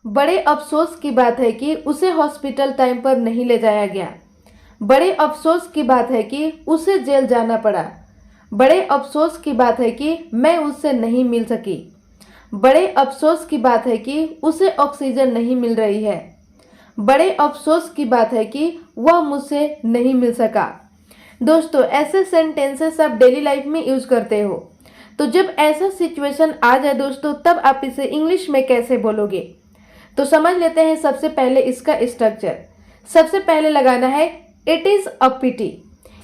बड़े अफसोस की बात है कि उसे हॉस्पिटल टाइम पर नहीं ले जाया गया। बड़े अफसोस की बात है कि उसे जेल जाना पड़ा। बड़े अफसोस की बात है कि मैं उससे नहीं मिल सकी। बड़े अफसोस की बात है कि उसे ऑक्सीजन नहीं मिल रही है। बड़े अफसोस की बात है कि वह मुझसे नहीं मिल सका। दोस्तों, ऐसे सेंटेंसेस आप डेली लाइफ में यूज करते हो, तो जब ऐसा सिचुएशन आ जाए दोस्तों, तब आप इसे इंग्लिश में कैसे बोलोगे, तो समझ लेते हैं सबसे पहले इसका स्ट्रक्चर। सबसे पहले लगाना है इट इज़ अ पिटी।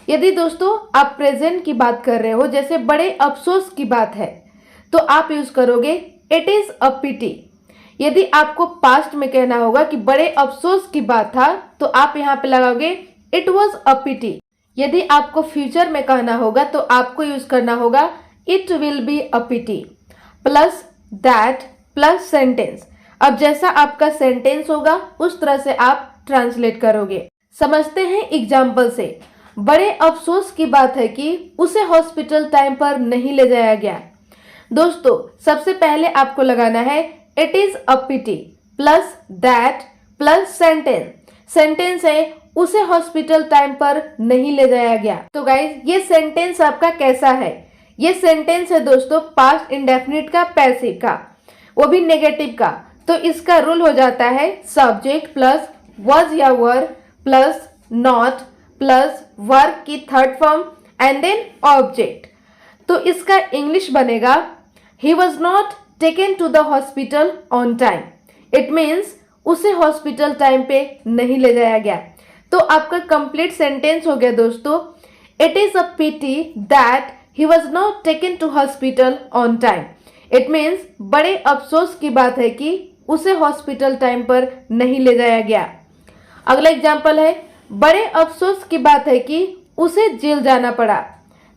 यदि दोस्तों आप प्रेजेंट की बात कर रहे हो, जैसे बड़े अफसोस की बात है, तो आप यूज करोगे इट इज़ अ पिटी। यदि आपको पास्ट में कहना होगा कि बड़े अफसोस की बात था, तो आप यहाँ पे लगाओगे इट वॉज अ पिटी। यदि आपको फ्यूचर में कहना होगा, तो आपको यूज करना होगा it will be a pity plus that plus sentence. अब जैसा आपका सेंटेंस होगा उस तरह से आप ट्रांसलेट करोगे। समझते हैं एग्जाम्पल से। बड़े अफसोस की बात है कि उसे हॉस्पिटल टाइम पर नहीं ले जाया गया। दोस्तों, सबसे पहले आपको लगाना है it is a pity plus that plus sentence. Sentence है उसे हॉस्पिटल टाइम पर नहीं ले जाया गया। तो गाइज, ये सेंटेंस आपका कैसा है? ये सेंटेंस है दोस्तों पास्ट इंडेफिनिट का, पैसिव का, वो भी नेगेटिव का। तो इसका रूल हो जाता है सब्जेक्ट प्लस वॉज या were plus not plus verb की third form and then object. तो इसका इंग्लिश बनेगा he was not taken to the hospital on time. It means उसे हॉस्पिटल टाइम पे नहीं ले जाया गया। तो आपका कंप्लीट सेंटेंस हो गया दोस्तों, it is a pity that he was not taken to hospital on time. It means बड़े अफसोस की बात है कि उसे हॉस्पिटल टाइम पर नहीं ले जाया गया। अगला एग्जाम्पल है बड़े अफसोस की बात है कि उसे जेल जाना पड़ा।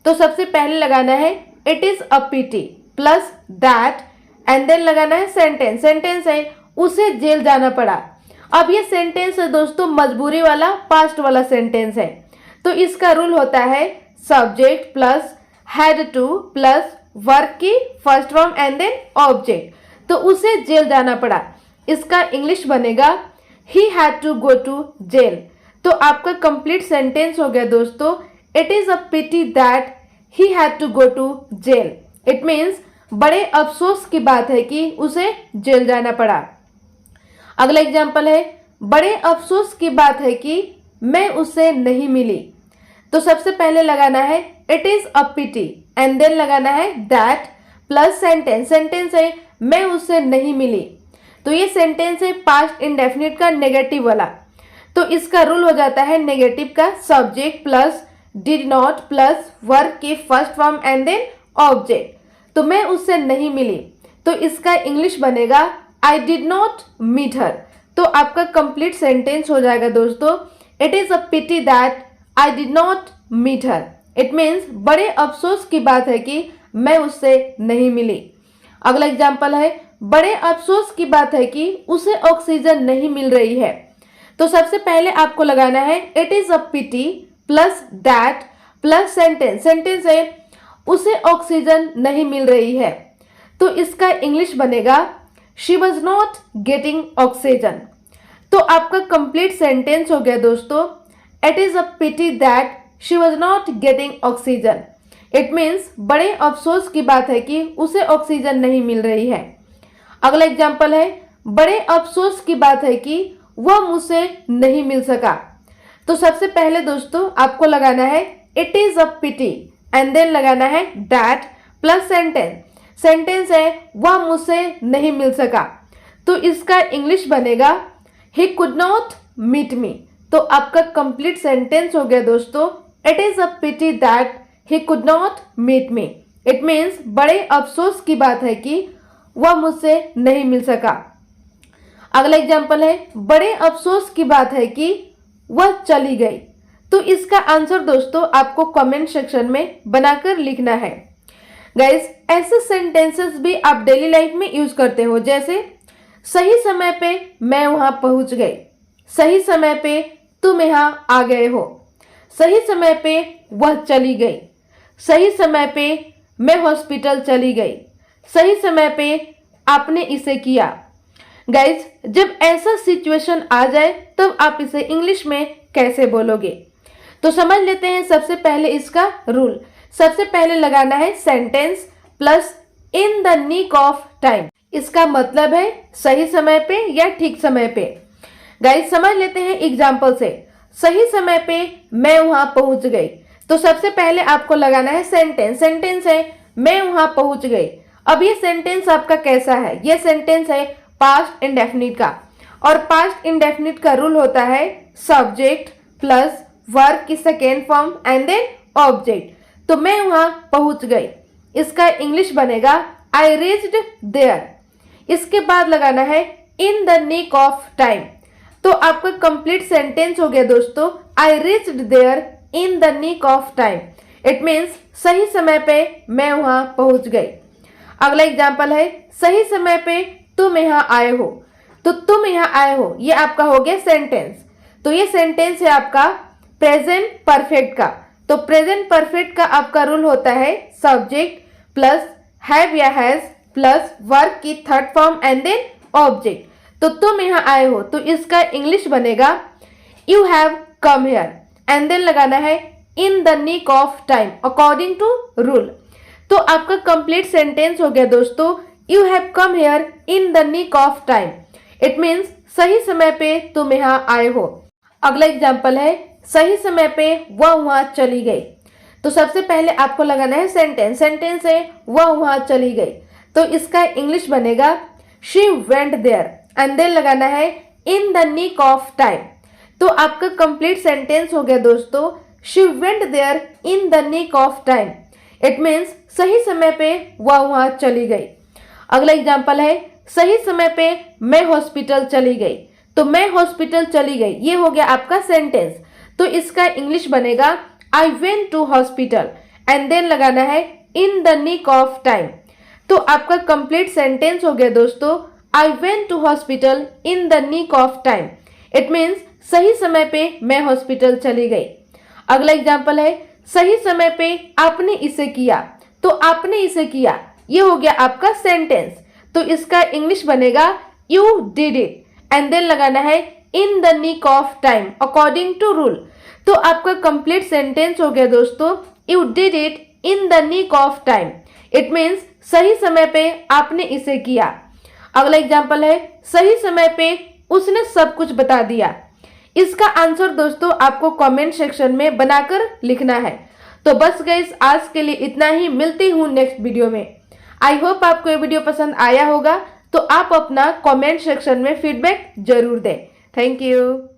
तो सबसे पहले लगाना है it is a pity plus that and then लगाना है सेंटेंस। सेंटेंस है उसे जेल जाना पड़ा। अब ये सेंटेंस है दोस्तों मजबूरी वाला, पास्ट वाला सेंटेंस है। तो इसका रूल होता है subject plus had to plus verb की first form and then object. तो उसे जेल जाना पड़ा। इसका इंग्लिश बनेगा he had to go to jail. तो आपका कंप्लीट सेंटेंस हो गया दोस्तों, it is a pity that he had to go to jail. It means बड़े अफसोस की बात है कि उसे जेल जाना पड़ा। अगला एग्जाम्पल है बड़े अफसोस की बात है कि मैं उससे नहीं मिली। तो सबसे पहले लगाना है it is a pity and then लगाना है दैट प्लस सेंटेंस। सेंटेंस है मैं उससे नहीं मिली। तो ये सेंटेंस है पास्ट इंडेफिनिट का, नेगेटिव वाला। तो इसका रूल हो जाता है नेगेटिव का subject plus did not plus verb की first form and then object. तो मैं उससे नहीं मिली। तो इसका इंग्लिश बनेगा I did not meet her. तो आपका कंप्लीट सेंटेंस हो जाएगा दोस्तों, it is a pity that I did not meet her. It means बड़े अफसोस की बात है कि मैं उससे नहीं मिली। अगला एग्जाम्पल है बड़े अफसोस की बात है कि उसे ऑक्सीजन नहीं मिल रही है। तो सबसे पहले आपको लगाना है it is a pity plus that plus sentence. Sentence है उसे ऑक्सीजन नहीं मिल रही है। तो इसका इंग्लिश बनेगा she was not getting oxygen. तो आपका कंप्लीट सेंटेंस हो गया दोस्तों, it is a pity that she was not getting oxygen. It means बड़े अफसोस की बात है कि उसे ऑक्सीजन नहीं मिल रही है। अगला एग्जाम्पल है बड़े अफसोस की बात है कि वह मुझसे नहीं मिल सका। तो सबसे पहले दोस्तों आपको लगाना है it is a pity and then लगाना है दैट प्लस सेंटेंस। सेंटेंस है वह मुझसे नहीं मिल सका। तो इसका इंग्लिश बनेगा he could not meet me. तो आपका कंप्लीट सेंटेंस हो गया दोस्तों, it is a pity that he could not meet me. It means बड़े अफसोस की बात है कि वह मुझसे नहीं मिल सका। अगला एग्जाम्पल है बड़े अफसोस की बात है कि वह चली गई। तो इसका आंसर दोस्तों आपको कमेंट सेक्शन में बनाकर लिखना है। गाइस, ऐसे सेंटेंसेस भी आप डेली लाइफ में यूज करते हो, जैसे सही समय पे मैं वहां पहुंच गई, सही समय पे तुम यहाँ आ गए हो, सही समय पे वह चली गई, सही समय पे मैं हॉस्पिटल चली गई, सही समय पे आपने इसे किया। गाइज, जब ऐसा सिचुएशन आ जाए तब आप इसे इंग्लिश में कैसे बोलोगे? तो समझ लेते हैं सबसे पहले इसका रूल। सबसे पहले लगाना है sentence plus in the nick of time. इसका मतलब है सही समय पे या ठीक समय पे। गाइज, समझ लेते हैं एग्जाम्पल से। सही समय पे मैं वहां पहुंच गई, तो सबसे पहले आपको लगाना है सेंटेंस। सेंटेंस है मैं वहां पहुंच गई। अब ये सेंटेंस आपका कैसा है? ये सेंटेंस है पास्ट इंडेफिनिट का, और पास्ट इंडेफिनिट का रूल होता है सब्जेक्ट प्लस वर्ब की second form and then object. तो मैं वहां पहुंच गई, इसका इंग्लिश बनेगा आई रीच्ड देयर। इसके बाद लगाना है in the nick of time. तो आपका कंप्लीट सेंटेंस हो गया दोस्तों, I reached there in the nick of time. It means सही समय पे मैं वहां पहुंच गई। अगला एग्जाम्पल है सही समय पे तुम यहाँ आए हो। तो तुम यहाँ आए हो ये आपका हो गया सेंटेंस। तो ये सेंटेंस है आपका प्रेजेंट परफेक्ट का। तो प्रेजेंट परफेक्ट का आपका रूल होता है सब्जेक्ट प्लस हैव या हैज प्लस वर्ब की third form and then object. तो तुम यहाँ आए हो, तो इसका इंग्लिश बनेगा you have come here and then लगाना है in the nick of time according to rule. तो आपका कंप्लीट सेंटेंस हो गया दोस्तों, you have come here in the nick of time. It means सही समय पे तुम यहाँ आए हो। अगला एग्जाम्पल है सही समय पे वह वहां चली गई। तो सबसे पहले आपको लगाना है सेंटेंस। सेंटेंस है वह वहां चली गई, तो इसका इंग्लिश बनेगा she went there and then लगाना है in the nick of time. तो आपका कंप्लीट सेंटेंस हो गया दोस्तों, she went there in the nick of time. It means सही समय पे वह वहां चली गई। अगला एग्जाम्पल है सही समय पे मैं हॉस्पिटल चली गई। तो मैं हॉस्पिटल चली गई ये हो गया आपका सेंटेंस। तो इसका इंग्लिश बनेगा I went to hospital and then लगाना है in the nick of time. तो आपका कंप्लीट सेंटेंस हो गया दोस्तों, I went to hospital in the nick of time. It means सही समय पे मैं हॉस्पिटल चली गई। अगला एग्जाम्पल है सही समय पे आपने इसे किया। तो आपने इसे किया ये हो गया आपका सेंटेंस। तो इसका इंग्लिश बनेगा you did it and then लगाना है in the nick of time according to rule. तो आपका कंप्लीट सेंटेंस हो गया दोस्तों, you did it in the nick of time. It means सही समय पे आपने इसे किया। अगला एग्जाम्पल है सही समय पे उसने सब कुछ बता दिया। इसका आंसर दोस्तों आपको कमेंट सेक्शन में बनाकर लिखना है। तो बस गाइस आज के लिए इतना ही, मिलती हूँ नेक्स्ट वीडियो में। आई होप आपको ये वीडियो पसंद आया होगा, तो आप अपना कमेंट सेक्शन में फीडबैक जरूर दें। Thank you.